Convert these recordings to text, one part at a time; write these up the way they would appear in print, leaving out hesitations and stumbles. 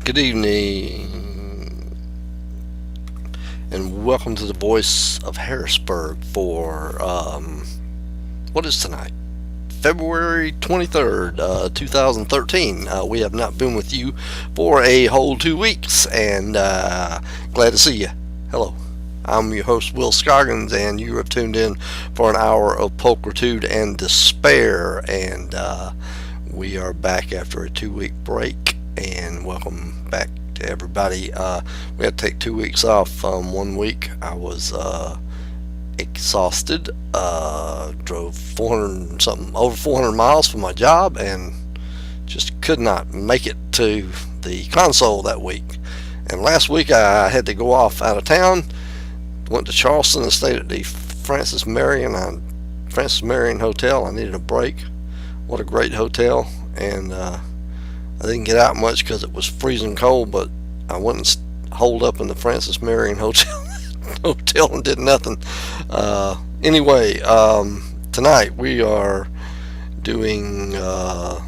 Good evening, and welcome to the Voice of Harrisburg for what is tonight? February 23rd, 2013. We have not been with you for a whole 2 weeks, and glad to see you. Hello. I'm your host, Will Scoggins, and you have tuned in for an hour of pulchritude and despair, and we are back after a 2 week break, and welcome back to everybody. We had to take 2 weeks off. 1 week I was exhausted, drove 400 something, over 400 miles for my job, and just could not make it to the console that week. And last week I had to go off out of town, went to Charleston and stayed at the Francis Marion Hotel. I needed a break. What a great hotel. And I didn't get out much because it was freezing cold, but I went and holed up in the Francis Marion hotel and did nothing. Anyway, tonight we are doing a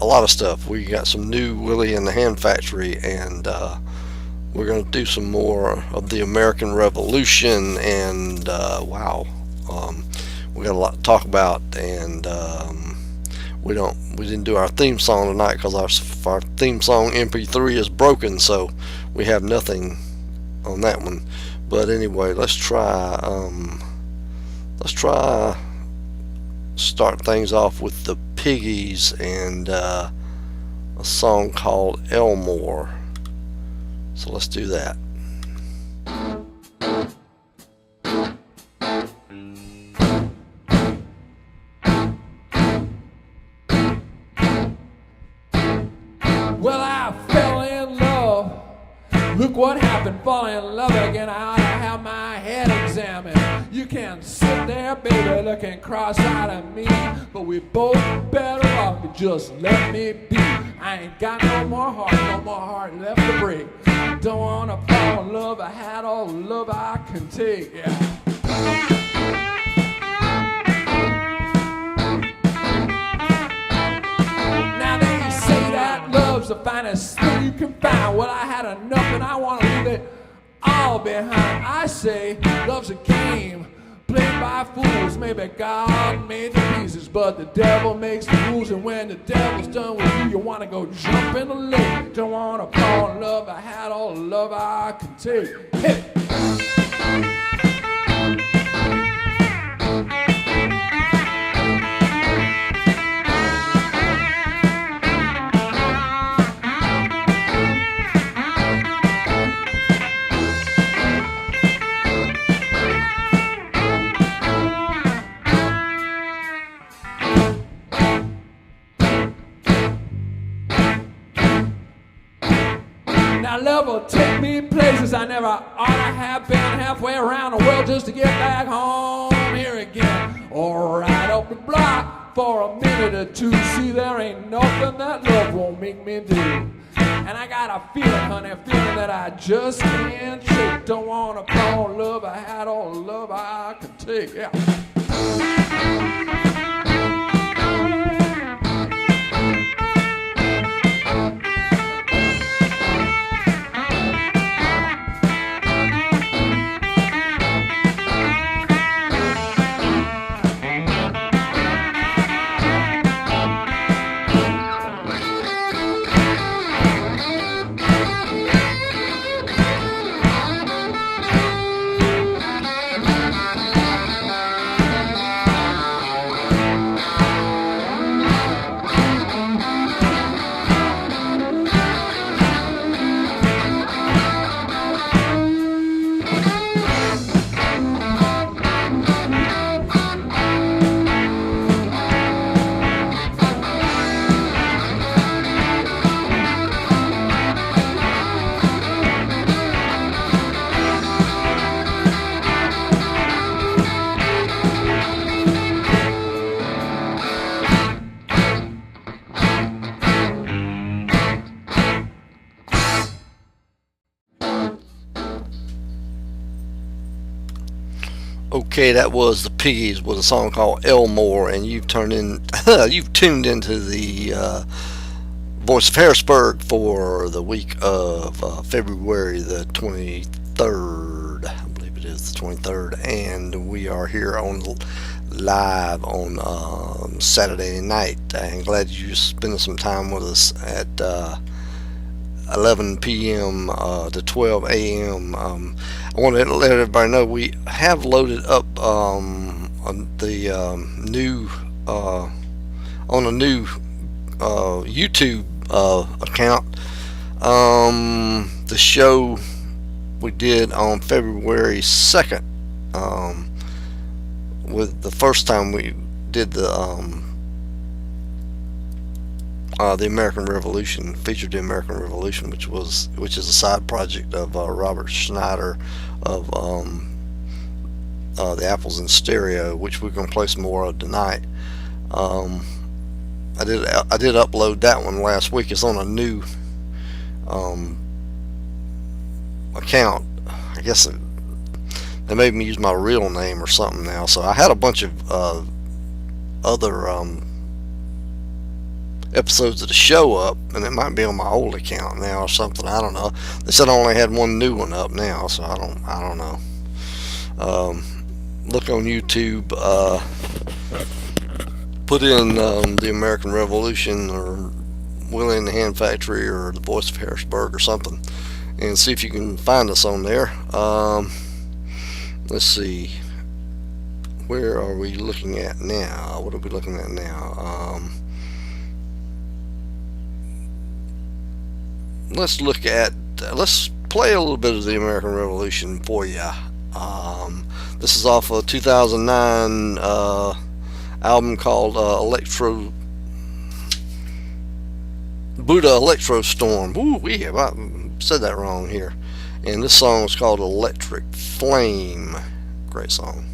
lot of stuff. We got some new Willie and the Hand Factory, and we're going to do some more of the American Revolution, and wow, we got a lot to talk about, and we didn't do our theme song tonight because our theme song MP3 is broken, so we have nothing on that one. But anyway, let's try start things off with the Piggies and a song called Elmore. So let's do that. Well, I fell in love. Look what happened, falling in love again. I ought to have my head examined. You can sit there, baby, looking cross-eyed at me, but we both better off if you just let me be. I ain't got no more heart left to break. Don't wanna fall in love, I had all the love I can take, yeah. Now they say that love's the finest thing you can find. Well, I had enough and I wanna leave it all behind. I say love's a game played by fools. Maybe God made the pieces, but the devil makes the rules. And when the devil's done with you, you wanna go jump in the lake. Don't wanna fall in love, I had all the love I can take. Hit it! Now love will take me places I never ought to have been, halfway around the world just to get back home here again. Or right up the block for a minute or two. See, there ain't nothing that love won't make me do. And I got a feeling, honey, a feeling that I just can't shake. Don't wanna fall in love, I had all the love I could take, yeah. Okay, that was the Piggies with a song called Elmore, and you've tuned into the Voice of Harrisburg for the week of February the 23rd. I believe it is the 23rd. And we are here on live on Saturday night. I'm glad you're spending some time with us at 11 p.m. To 12 a.m. I want to let everybody know we have loaded up the new on a new YouTube account. The show we did on February 2nd, with the first time we did the American Revolution, featured the American Revolution, which is a side project of Robert Schneider of the Apples in Stereo, which we're going to play some more of tonight. I did upload that one last week. It's on a new account. I guess they made me use my real name or something now. So I had a bunch of other episodes of the show up, and it might be on my old account now or something. I don't know. They said I only had one new one up now, so I don't know. Look on YouTube. Put in the American Revolution or Willie and the Hand Factory or the Voice of Harrisburg or something, and see if you can find us on there. Let's see. Where are we looking at now? What are we looking at now? Let's play a little bit of the American Revolution for you. This is off a 2009 album called Buddha Electro Storm. Ooh, I said that wrong here. And this song is called Electric Flame. Great song.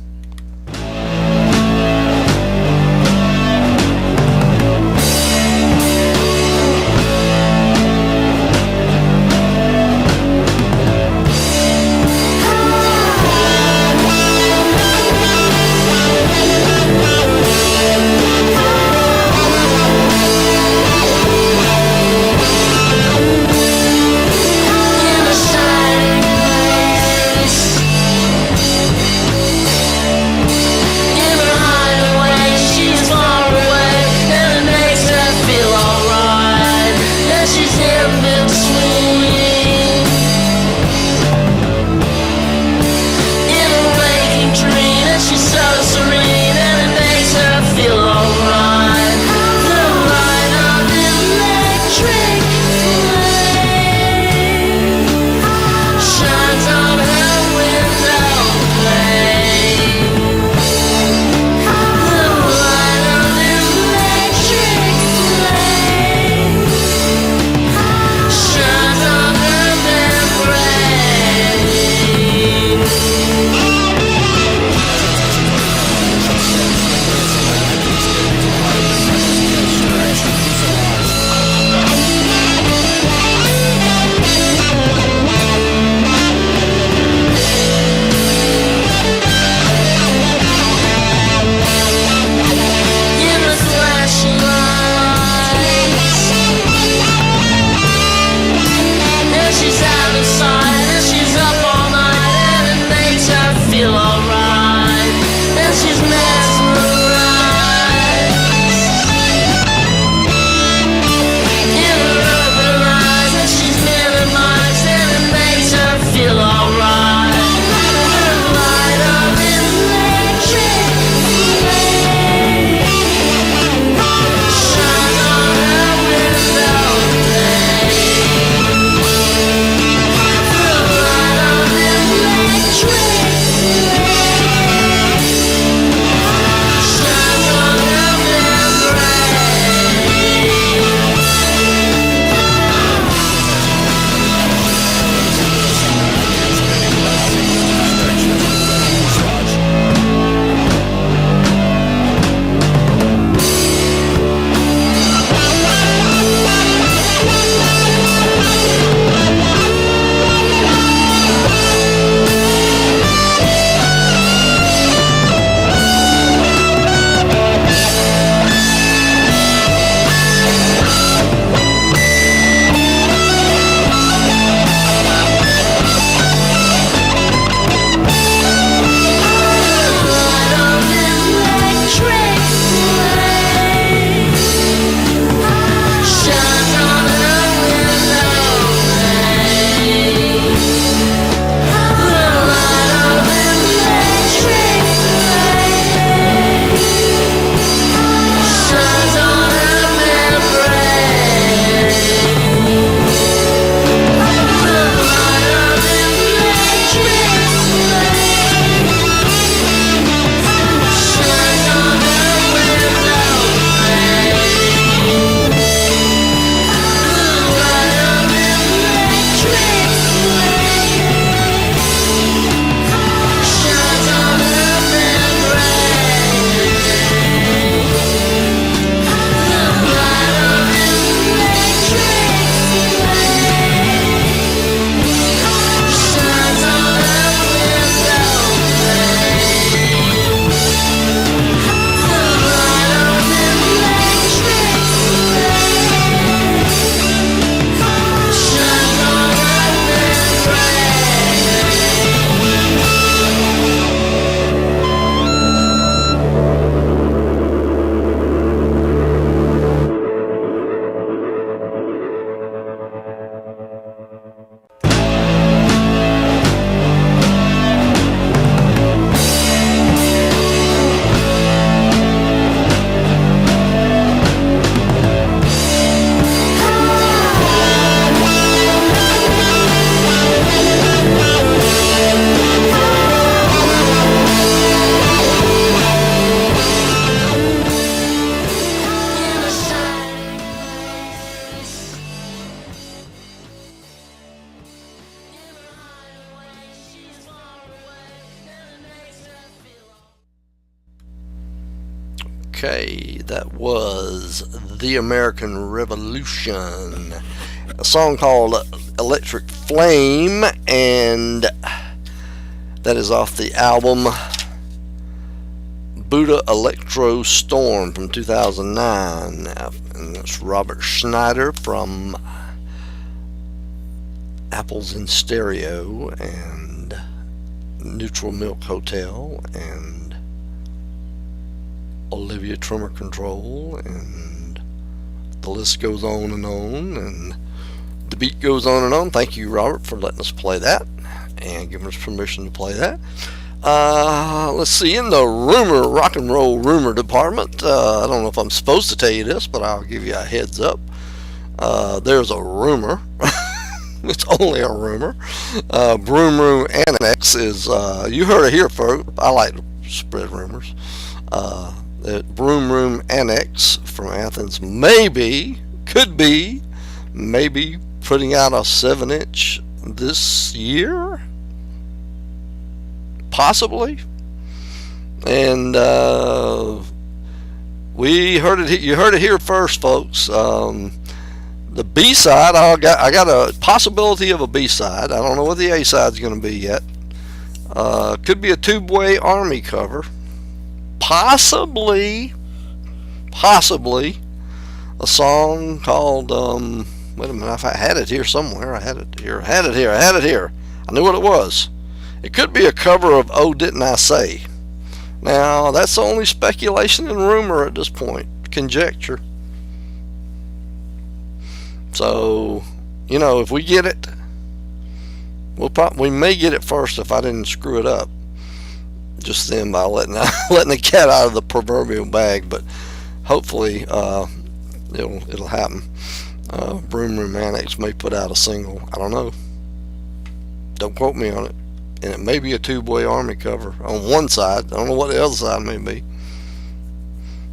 Okay, that was The American Revolution, a song called Electric Flame, and that is off the album Buddha Electro Storm from 2009, and it's Robert Schneider from Apples in Stereo and Neutral Milk Hotel and Olivia Tremor Control, and the list goes on, and the beat goes on and on. Thank you, Robert, for letting us play that and giving us permission to play that. Let's see, in the rock and roll rumor department, I don't know if I'm supposed to tell you this, but I'll give you a heads up. There's a rumor. It's only a rumor. Broom Room Annex is, you heard it here, folks. I like to spread rumors. The Broom Room Annex from Athens could be putting out a 7-inch this year, possibly. And we heard it. You heard it here first, folks. The B-side, I got a possibility of a B-side. I don't know what the A-side's going to be yet. Could be a Tubeway Army cover. Possibly a song called, wait a minute, I had it here somewhere. I had it here. I knew what it was. It could be a cover of Oh Didn't I Say. Now, that's only speculation and rumor at this point. Conjecture. So, if we get it, we may get it first if I didn't screw it up just then by letting the cat out of the proverbial bag. But hopefully, it'll happen. Broom Room Annex may put out a single. I don't know. Don't quote me on it. And it may be a Tubeway Army cover on one side. I don't know what the other side may be.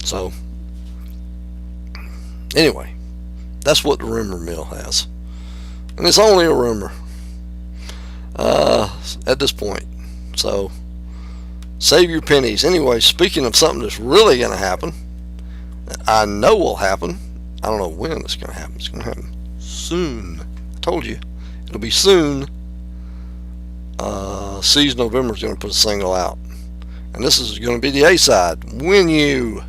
So, anyway, that's what the rumor mill has. And it's only a rumor at this point. So, save your pennies. Anyway, speaking of something that's really going to happen, that I know will happen, I don't know when it's going to happen. It's going to happen soon. I told you. It'll be soon. Seas November is going to put a single out. And this is going to be the A-side. When You.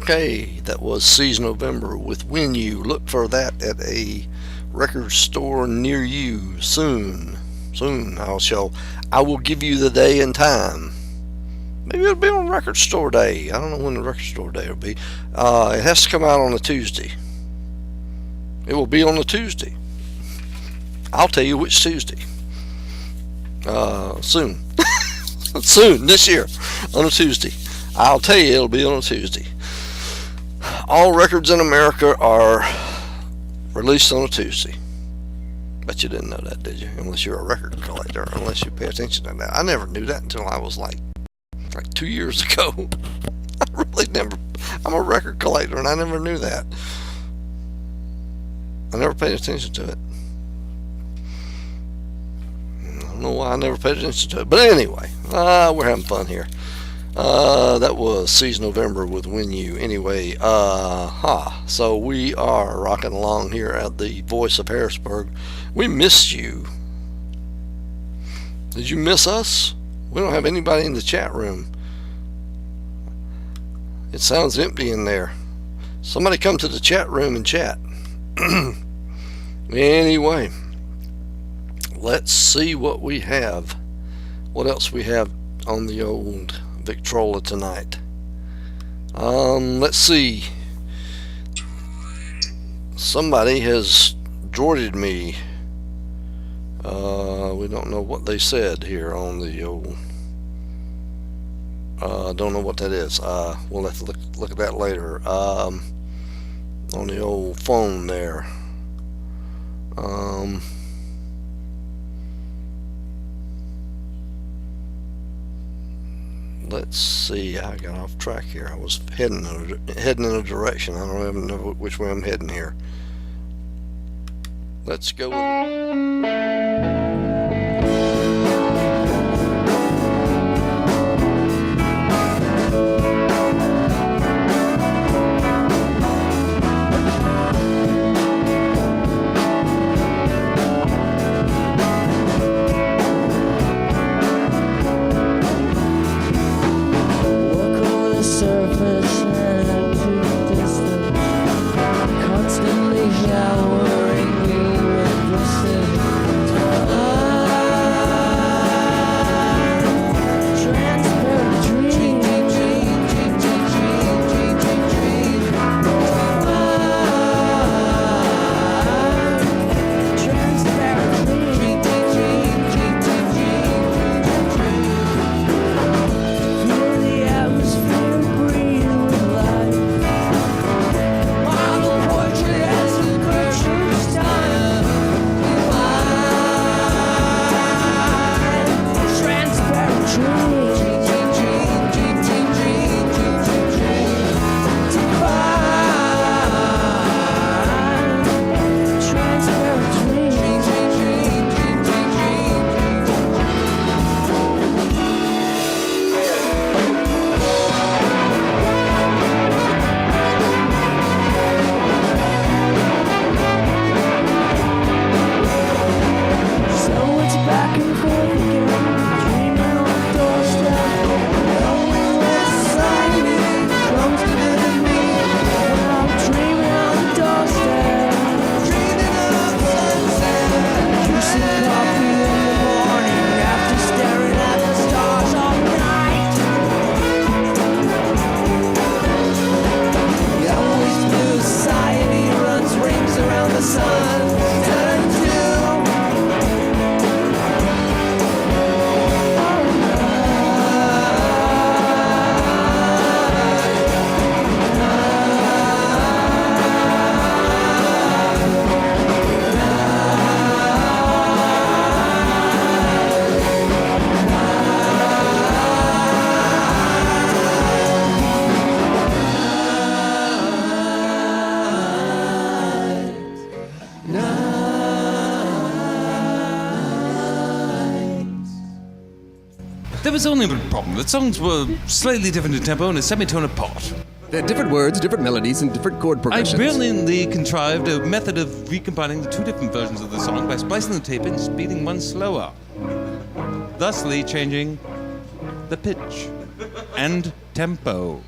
Okay, that was Season November with When You. Look for that at a record store near you soon. Soon I will give you the day and time. Maybe it'll be on record store day. I don't know when the record store day will be. It has to come out on a Tuesday. It will be on a Tuesday. I'll tell you which Tuesday. Soon. Soon, this year, on a Tuesday. I'll tell you it'll be on a Tuesday. All records in America are released on a Tuesday. Bet you didn't know that, did you? Unless you're a record collector, unless you pay attention to that. I never knew that until I was like 2 years ago. I really never. I'm a record collector, and I never knew that. I never paid attention to it. I don't know why I never paid attention to it, but anyway, we're having fun here. That was Season November with When You. Anyway, so we are rocking along here at the Voice of Harrisburg. We missed you. Did you miss us? We don't have anybody in the chat room. It sounds empty in there. Somebody come to the chat room and chat. Anyway, let's see what we have. What else we have on the old Victrola tonight. Let's see. Somebody has droided me. We don't know what they said here on the old. Don't know what that is. We'll have to look at that later. On the old phone there. Let's see. I got off track here. I was heading in a direction. I don't even know which way I'm heading here. Let's go with There was only one problem. The songs were slightly different in tempo and a semitone apart. They're different words, different melodies, and different chord I progressions. brilliantly contrived a method of recombining the two different versions of the song by splicing the tape and speeding one slower, thusly changing the pitch and tempo.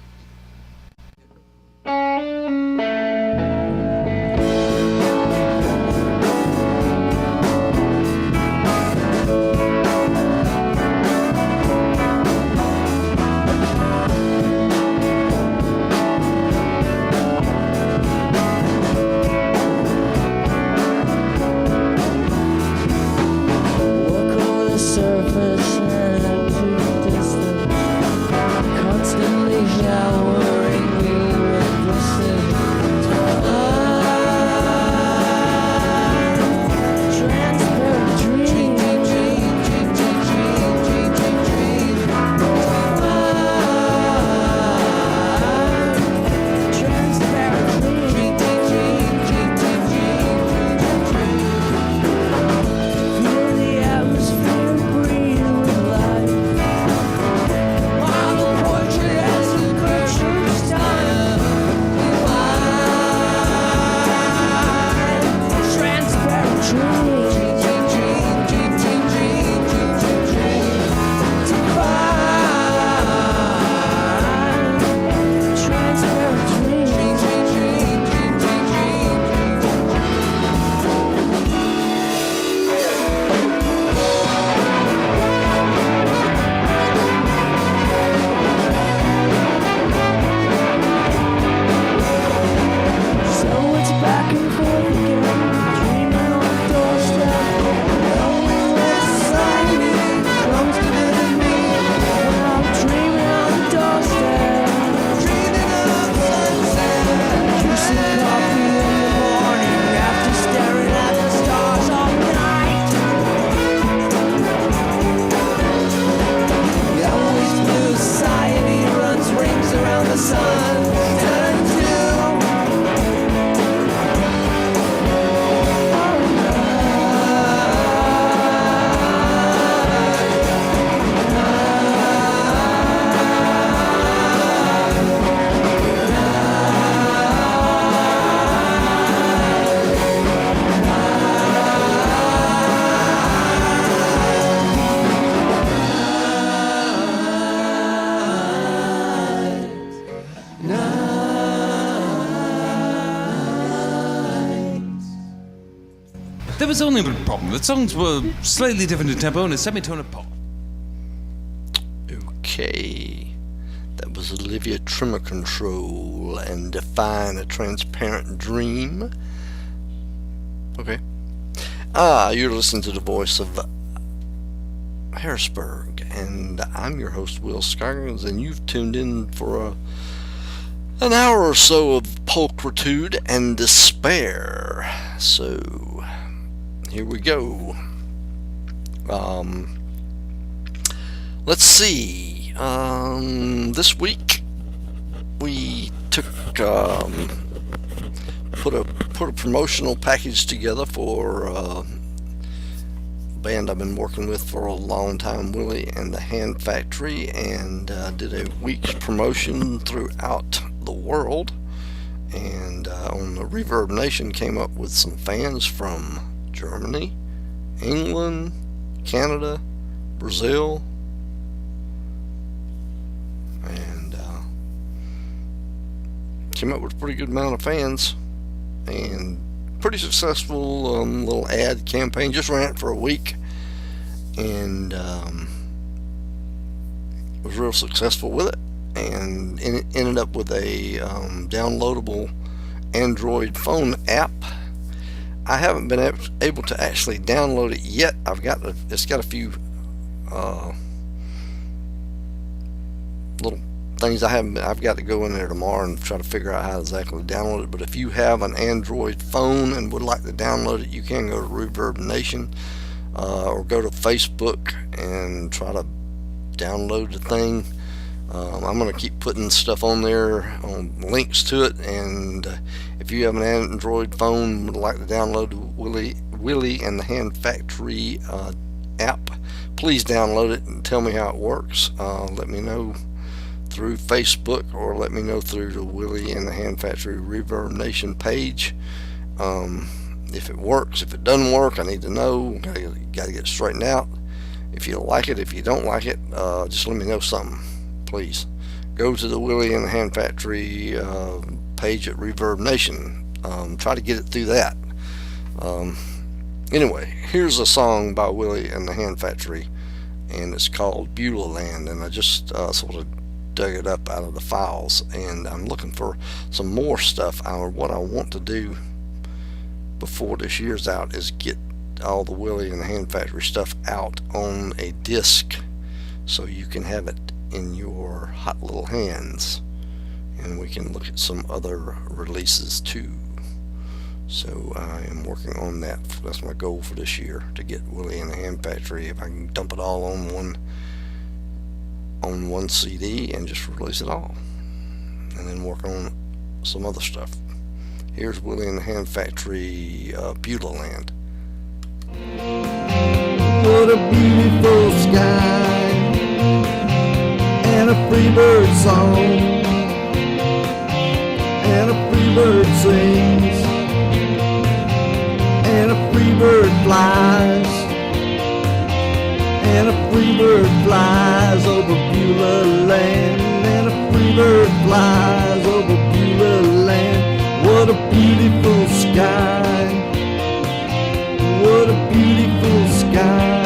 was only a problem. The songs were slightly different in tempo and a semitone apart. Okay. That was Olivia Tremor Control and Define a Transparent Dream. Okay. You're listening to the Voice of Harrisburg, and I'm your host, Will Scoggins, and you've tuned in for an hour or so of pulchritude and despair. So, here we go. Let's see. This week we took put a promotional package together for a band I've been working with for a long time, Willie and the Hand Factory, and did a week's promotion throughout the world. And on the Reverb Nation came up with some fans from Germany, England, Canada, Brazil, and came up with a pretty good amount of fans, and pretty successful little ad campaign. Just ran it for a week, and was real successful with it, and ended up with a downloadable Android phone app. I haven't been able to actually download it yet. It's got a few little things I've got to go in there tomorrow and try to figure out how exactly to download it. But if you have an Android phone and would like to download it, you can go to Reverb Nation or go to Facebook and try to download the thing. I'm going to keep putting stuff on there, links to it, and if you have an Android phone and would like to download Willie and the Hand Factory app, please download it and tell me how it works. Let me know through Facebook, or let me know through the Willie and the Hand Factory Reverb Nation page if it works. If it doesn't work, I need to know. Got to get it straightened out. If you like it, if you don't like it, just let me know something, please. Go to the Willie and the Hand Factory page at Reverb Nation. Try to get it through that. Anyway, here's a song by Willie and the Hand Factory, and it's called Beulah Land, and I just sort of dug it up out of the files, and I'm looking for some more stuff. What I want to do before this year's out is get all the Willie and the Hand Factory stuff out on a disc so you can have it in your hot little hands, and we can look at some other releases too. So I am working on that. That's my goal for this year, to get Willie and the Hand Factory, if I can dump it all on one CD and just release it all, and then work on some other stuff. Here's Willie and the Hand Factory, Beulah Land. What a beautiful sky, and a free bird song, and a free bird sings, and a free bird flies, and a free bird flies over Beulah Land, and a free bird flies over Beulah Land. What a beautiful sky, what a beautiful sky.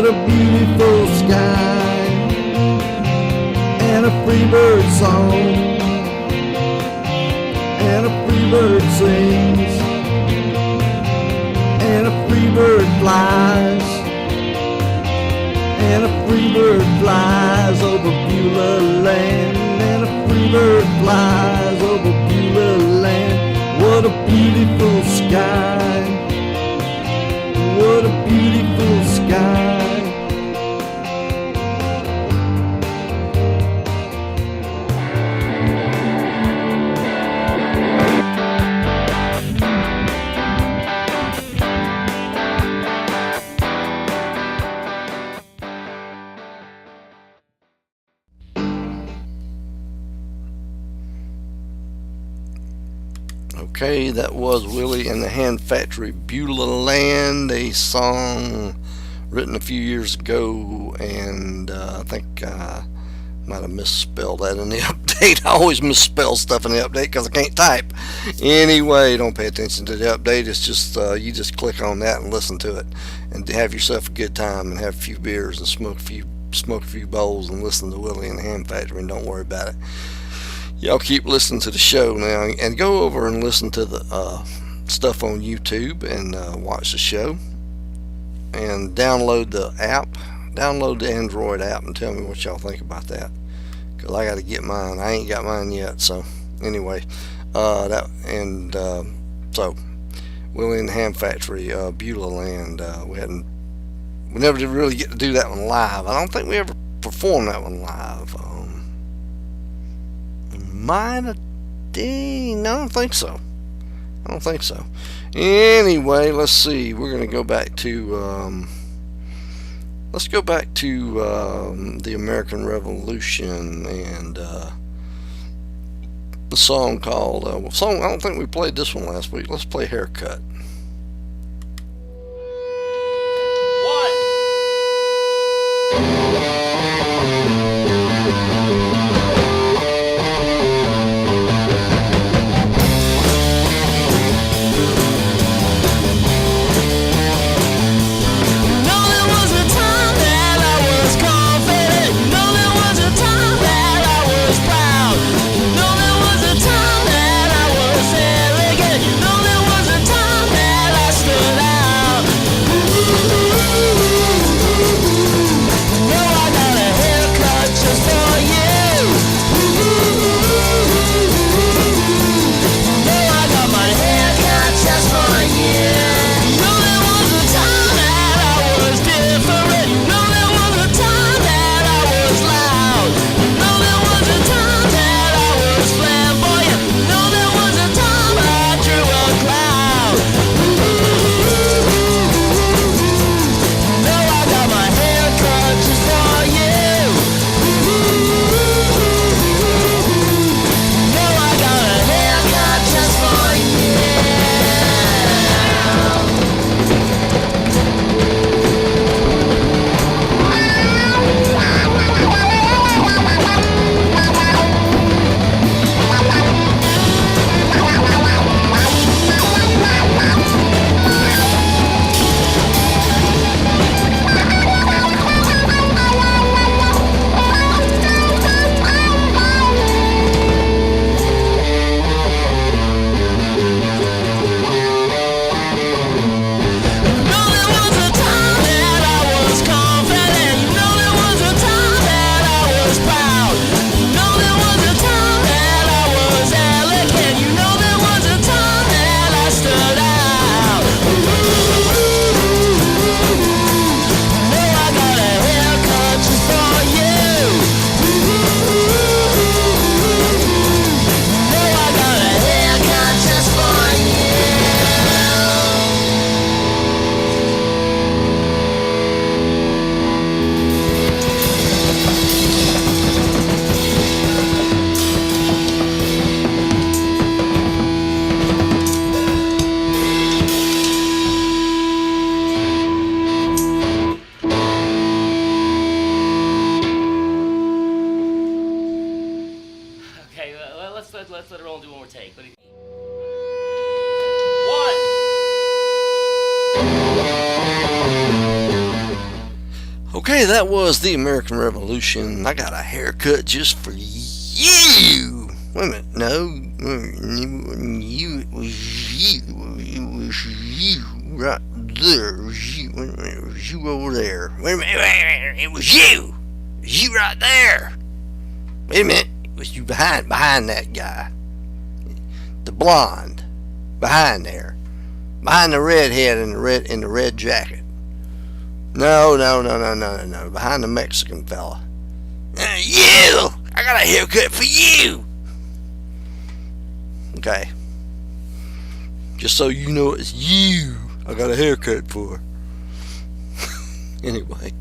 a beautiful sky, and a free bird song, and a free bird sings, and a free bird flies, and a free bird flies over Beulah land, and a free bird flies over Beulah land. What a beautiful sky, what a beautiful sky. Okay, that was Willie and the Hand Factory, Beulah Land, a song written a few years ago, and I think I might have misspelled that in the update. I always misspell stuff in the update because I can't type. Anyway, don't pay attention to the update. It's just you just click on that and listen to it, and have yourself a good time, and have a few beers and smoke a few bowls and listen to Willie and the Hand Factory, and don't worry about it. Y'all keep listening to the show now, and go over and listen to the stuff on YouTube, and watch the show, and download the app. Download the Android app and tell me what y'all think about that, because I got to get mine. I ain't got mine yet. So anyway, so Willie and the Ham Factory, Beulah Land. We never did really get to do that one live. I don't think we ever performed that one live. Might have did. No, I don't think so. Anyway, let's see. We're gonna go back to the American Revolution, and the song called I don't think we played this one last week. Let's play Haircut. Time Okay, that was the American Revolution. I got a haircut just for you. Wait a minute, no, you, it was you right there. It was you over there. Wait a minute, it was you. It was you right there. Wait a minute, it was you behind that guy, the blonde, behind there, behind the redhead in the red jacket. No, behind the Mexican fella. You! I got a haircut for you! Okay. Just so you know it's you I got a haircut for. Anyway.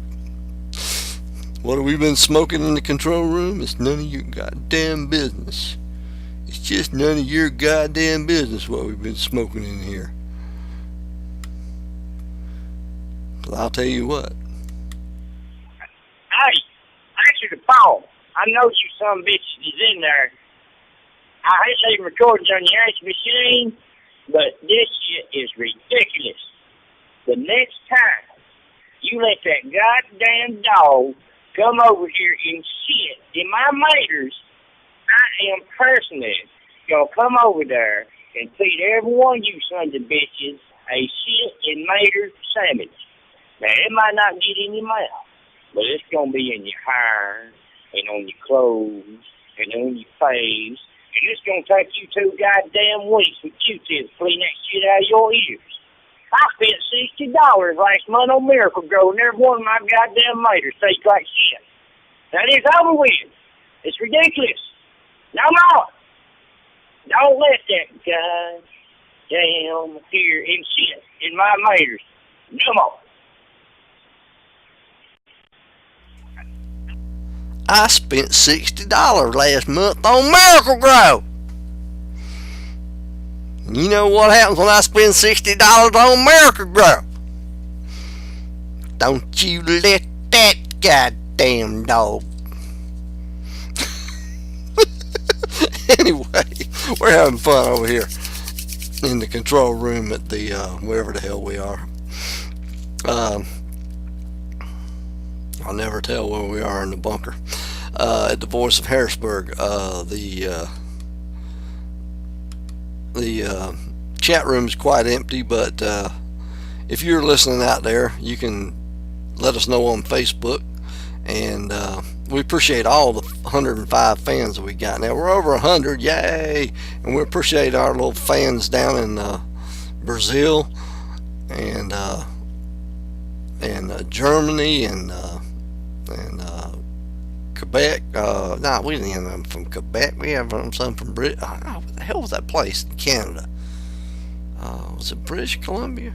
What have we been smoking in the control room? It's none of your goddamn business. It's just none of your goddamn business what we've been smoking in here. I'll tell you what. Hey, answer the phone. I know you some bitch is in there. I hate leaving recordings on your answer machine, but this shit is ridiculous. The next time you let that goddamn dog come over here and shit in my maters, I am personally gonna come over there and feed every one of you sons of bitches a shit and mater sandwich. Now, it might not get in your mouth, but it's going to be in your hair, and on your clothes, and on your face, and it's going to take you 2 goddamn weeks with Q-tips clean that shit out of your ears. I spent $60 last month on Miracle Grow, and every one of my goddamn maters tastes like shit. Now, it's over with. It's ridiculous. No more. Don't let that guy down here and shit in my maters. No more. I spent $60 last month on Miracle Grow. You know what happens when I spend $60 on Miracle Grow? Don't you let that goddamn dog. Anyway, we're having fun over here in the control room at the wherever the hell we are. I'll never tell where we are in the bunker. At the Voice of Harrisburg, the chat room is quite empty, but if you're listening out there, you can let us know on Facebook, and we appreciate all the 105 fans that we got. Now we're over 100, yay! And we appreciate our little fans down in Brazil and Germany and Quebec. No, we didn't have them from Quebec. We have some from Britain. Oh, what the hell was that place in Canada? Was it British Columbia?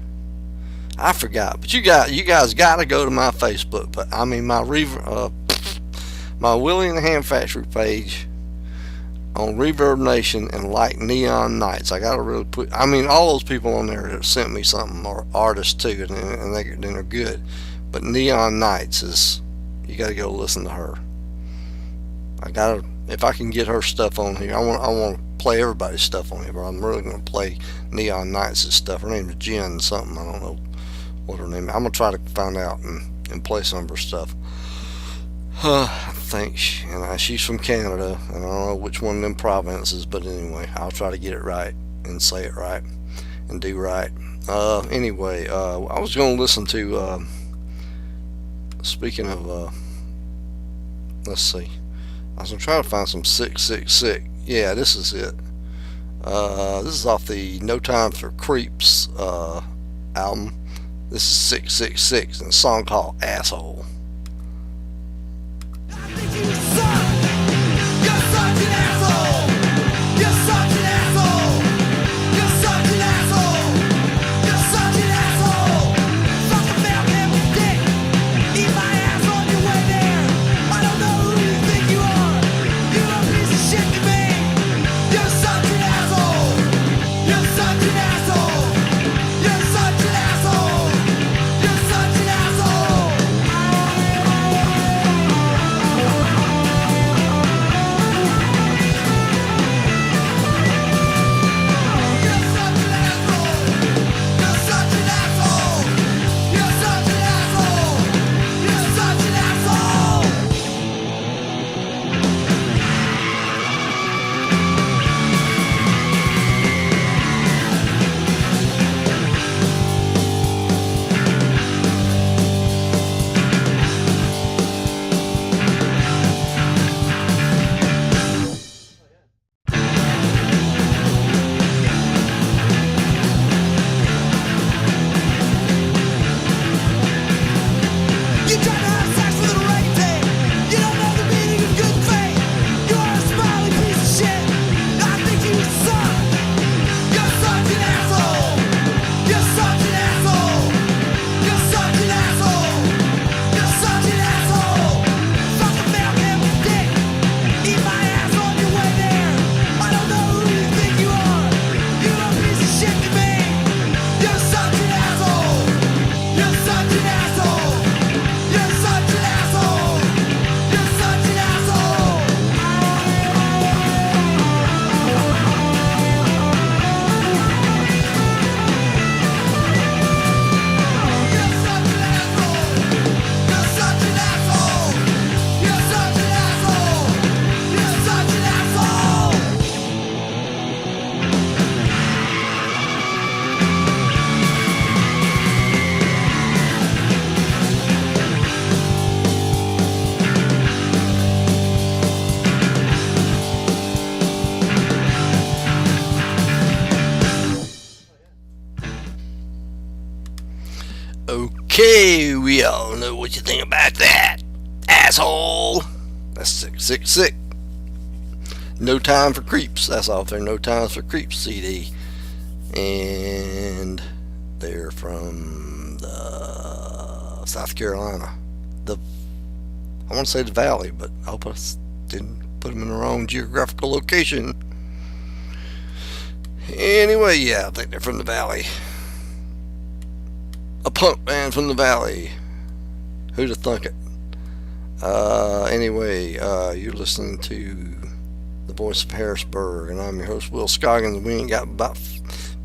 I forgot. But you guys got to go to my Facebook. But I mean my Willie and the Ham Factory page on Reverb Nation and like Neon Nights. I got to really put. I mean all those people on there that sent me something are artists too, and they're good. But Neon Nights is. You got to go listen to her. If I can get her stuff on here, I want to play everybody's stuff on here, but I'm really going to play Neon Nights' stuff. Her name is Jen something. I don't know what her name is. I'm going to try to find out and play some of her stuff. I think she's from Canada, and I don't know which one of them provinces, but anyway, I'll try to get it right and say it right and do right. Anyway, I was going to listen to, speaking of, let's see. I was going to try to find some 666. Yeah, this is it. This is off the No Time for Creeps album. This is 666 and a song called Asshole. Okay, we all know what you think about that, asshole. That's sick, sick, sick. No Time for Creeps. That's off their No Time for Creeps CD. And they're from South Carolina. I want to say the Valley, but I hope I didn't put them in the wrong geographical location. Anyway, yeah, I think they're from the Valley. A punk band from the Valley. Who'd have thunk it? Anyway, you're listening to the Voice of Harrisburg, and I'm your host, Will Scoggins. We ain't got about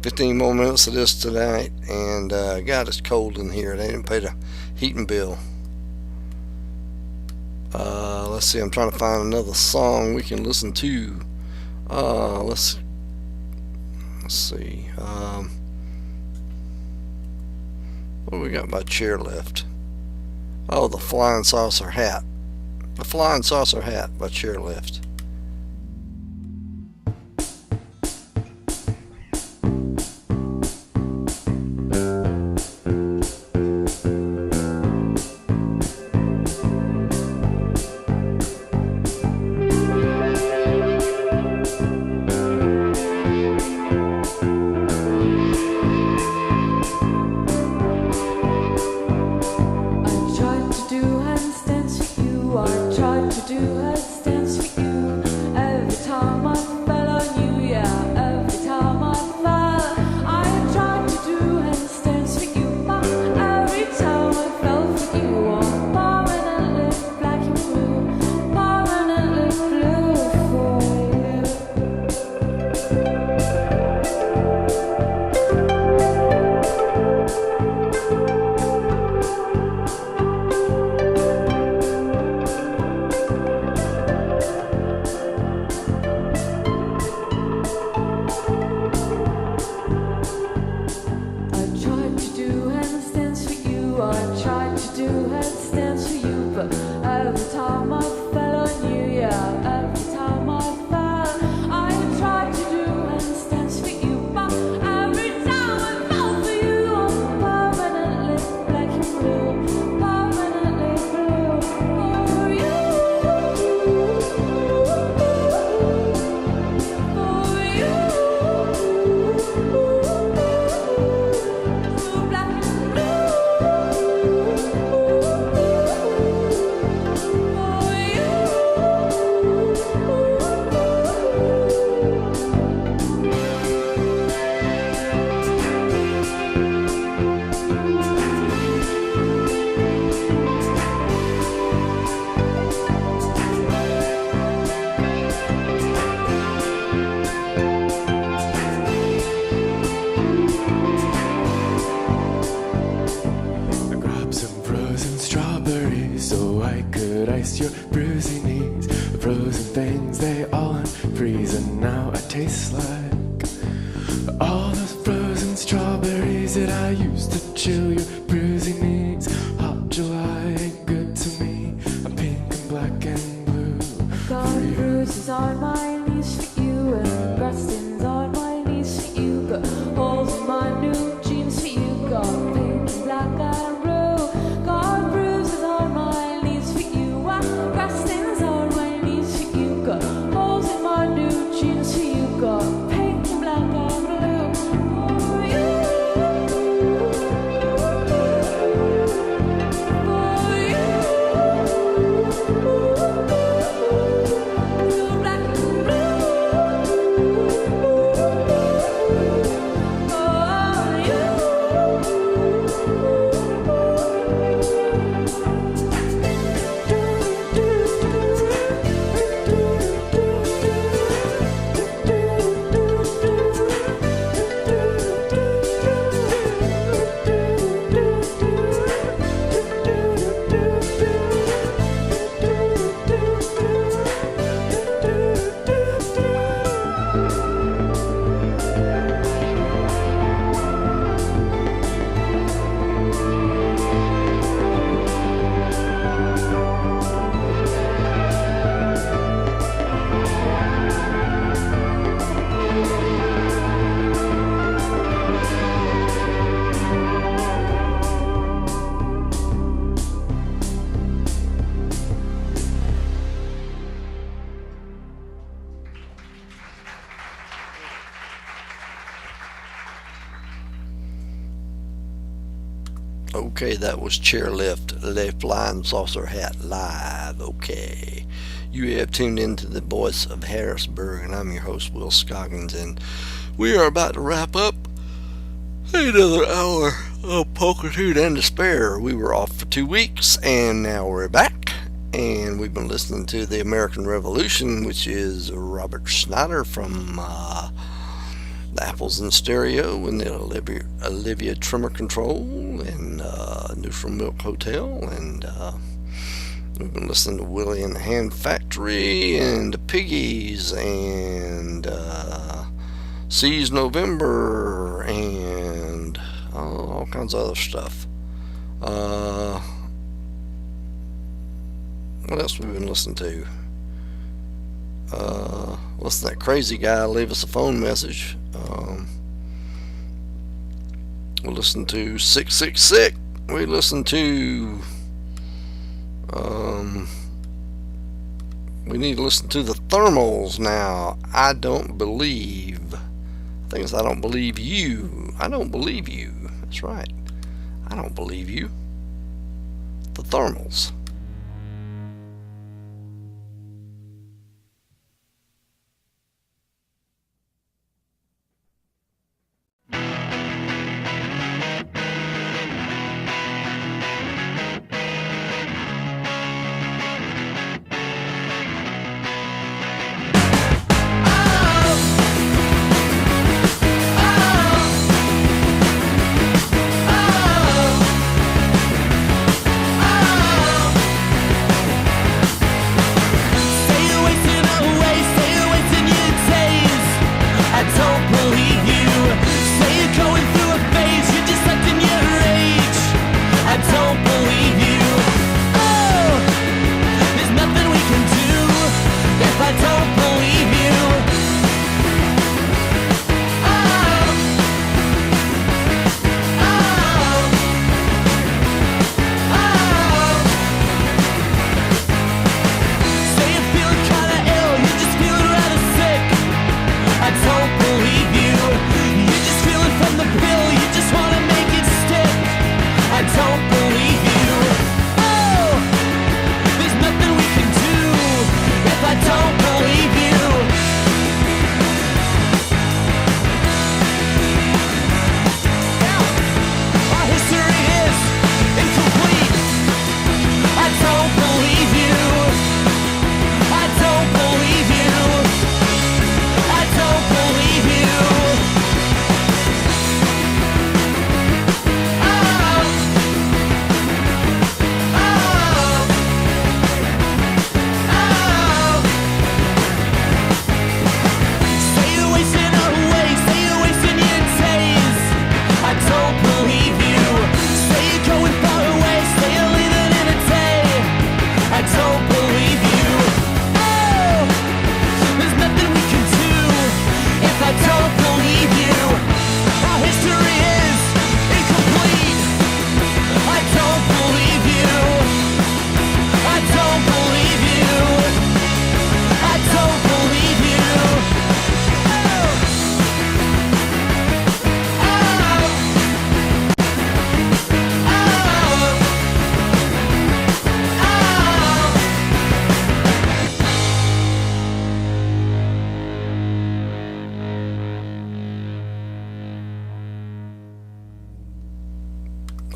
15 more minutes of this tonight, and God, it's cold in here. They didn't pay the heating bill. Let's see, I'm trying to find another song we can listen to. Let's see. What do we got by Chairlift? Oh, the Flying Saucer Hat. The Flying Saucer Hat by Chairlift. Holes in my new jeans for you, got Okay, that was Chairlift, Le Flying Saucer Hat live. Okay, you have tuned into the Voice of Harrisburg, and I'm your host, Will Scoggins, and we are about to wrap up another hour of Pulchritude and Despair. We were off for 2 weeks, and now we're back, and we've been listening to The American Revolution, which is Robert Schneider from the Apples in Stereo and the Olivia Trimmer Control and Neutral Milk Hotel, and we've been listening to Willie and the Hand Factory and the Piggies and Seize November and all kinds of other stuff. What else have we been listening to? Listen to that crazy guy leave us a phone message. We listened to 666. We listened to we need to listen to the Thermals now. I don't believe. I think it's I don't believe you. I don't believe you. That's right. I don't believe you. The Thermals.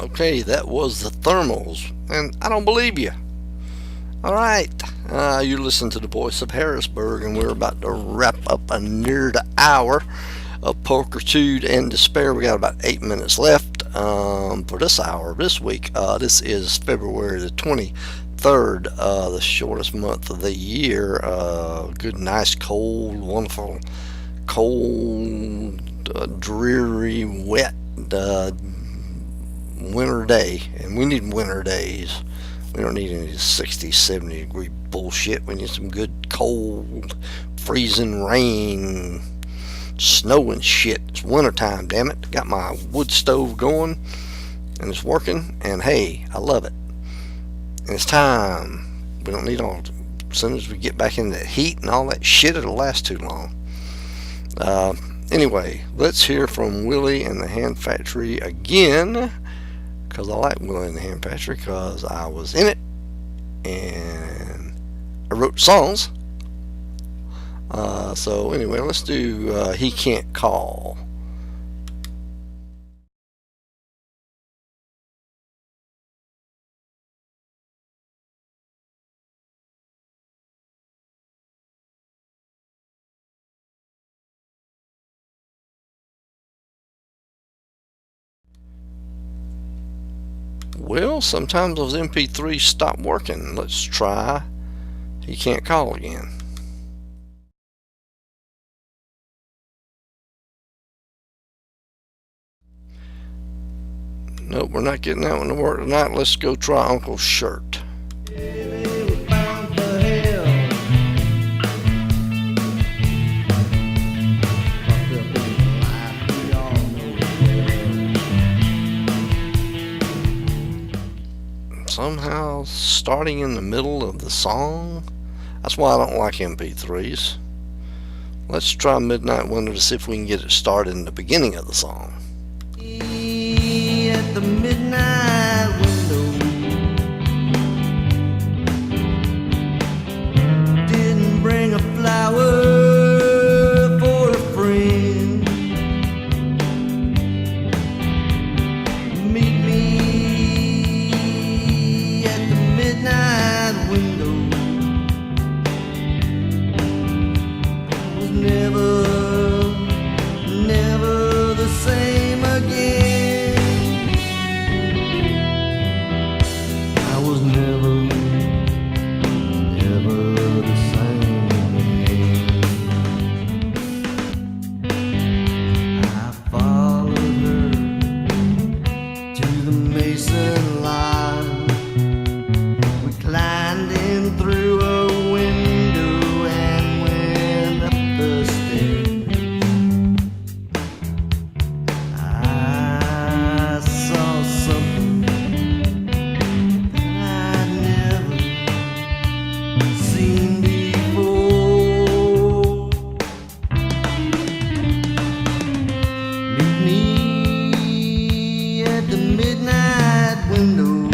Okay, that was the Thermals, and I don't believe you. Alright, you listen to the Voice of Harrisburg, and we're about to wrap up a near the hour of Pulchritude and Despair. We got about 8 minutes left for this hour this week. This is February the 23rd, the shortest month of the year. Good, nice, cold, wonderful, cold, dreary, wet winter day, and we need winter days. We don't need any 60, 70 degree bullshit. We need some good cold, freezing rain, snow and shit. It's wintertime, damn it. Got my wood stove going, and it's working, and hey, I love it. And it's time. We don't need all, as soon as we get back into the heat and all that shit, it'll last too long. Anyway, let's hear from Willie and the Hand Factory again. because I like Willie and the Ham Patcher because I was in it and I wrote songs. So anyway, let's do He Can't Call. Well, sometimes those MP3s stop working. Let's try He Can't Call again. Nope, we're not getting that one to work tonight. Let's go try Uncle's Shirt. Somehow starting in the middle of the song. That's why I don't like MP3s. Let's try Midnight Window to see if we can get it started in the beginning of the song. At the midnight window, didn't bring a flower for a friend. Meet me at the midnight window. Was never the same again. I was never the same again. I followed her to the Mason line. We climbed in through a window and went up the stairs. I saw something I'd never seen before. Meet me at the midnight window.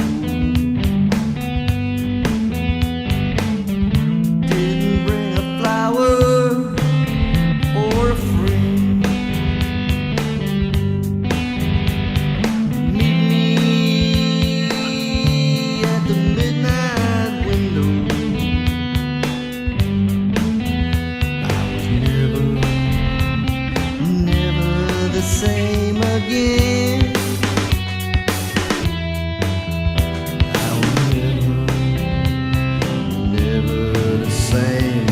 Didn't bring a flower or a friend. Meet me at the midnight window. I was never the same again. I was never the same again.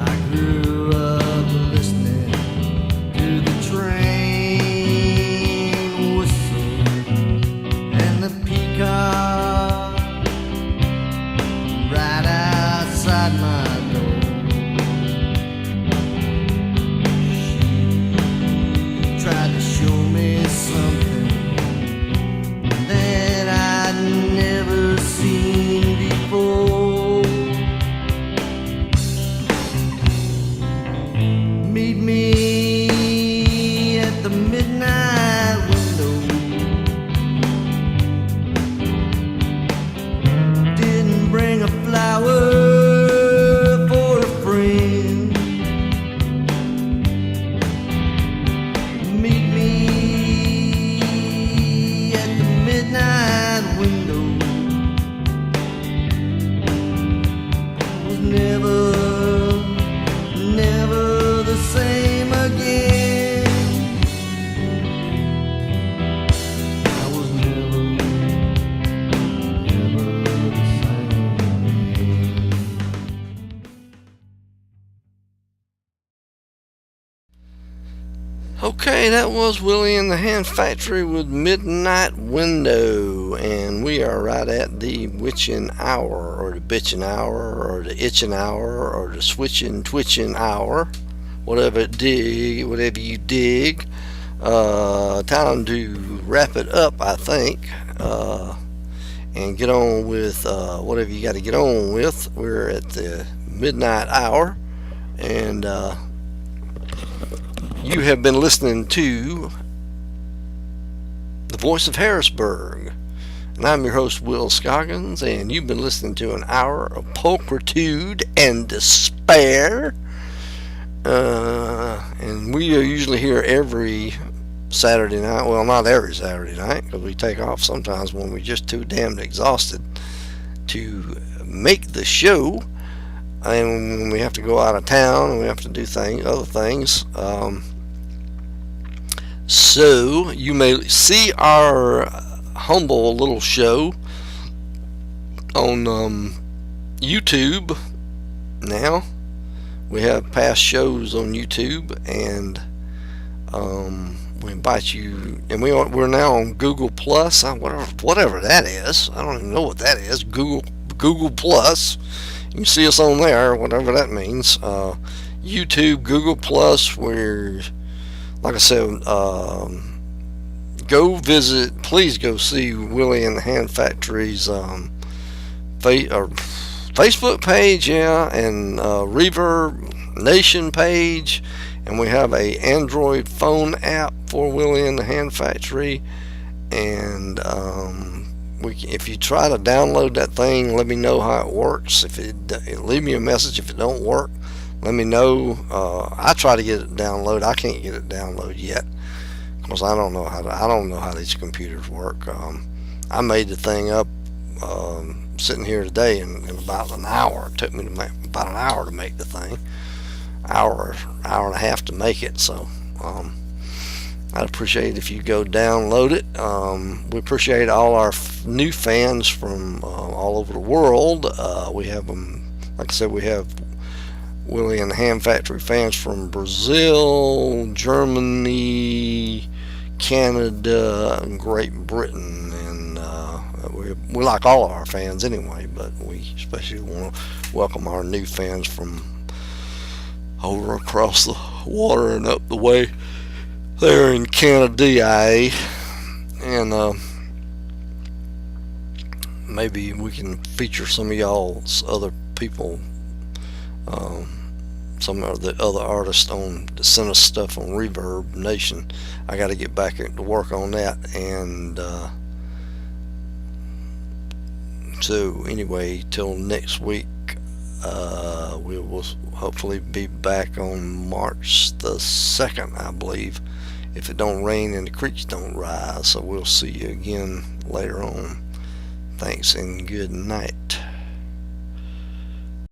I grew up listening to the train whistle and the peacock right outside my door. She tried to show me something that I'd never seen before. Okay, that was Willie and the Hand Factory with Midnight Window, and we are right at the witching hour, or the bitching hour, or the itching hour, or the switching, twitching hour, whatever you dig. Time to wrap it up, I think, and get on with whatever you got to get on with. We're at the midnight hour, and you have been listening to the Voice of Harrisburg, and I'm your host, Will Scoggins, and you've been listening to an hour of pulchritude and despair. And we are usually here every Saturday night. Well, not every Saturday night, because we take off sometimes when we're just too damned exhausted to make the show, and when we have to go out of town and we have to do other things. So you may see our humble little show on YouTube now. We have past shows on YouTube, and we invite you, and we're now on Google Plus, whatever that is. I don't even know what that is. Google Plus. You can see us on there, whatever that means. YouTube, Google Plus. We're, like I said, please go see Willie and the Hand Factory's Facebook page, and Reverb Nation page, and we have a Android phone app for Willie and the Hand Factory, and if you try to download that thing, let me know how it works. Leave me a message if it don't work. Let me know. I try to get it downloaded. I can't get it downloaded yet because I don't know how these computers work. I made the thing up sitting here today in about an hour. It took me about an hour to make the thing. Hour and a half to make it. So I'd appreciate it if you go download it. We appreciate all our new fans from all over the world. We have them, like I said, we have Willie and the Ham Factory fans from Brazil, Germany, Canada, and Great Britain, and we like all of our fans anyway, but we especially want to welcome our new fans from over across the water and up the way there in Canada, and maybe we can feature some of y'all's other people, some of the other artists that sent us stuff on Reverb Nation. I got to get back to work on that, and so anyway, till next week, we will hopefully be back on March the 2nd, I believe, if it don't rain and the creeks don't rise. So we'll see you again later on. Thanks and good night.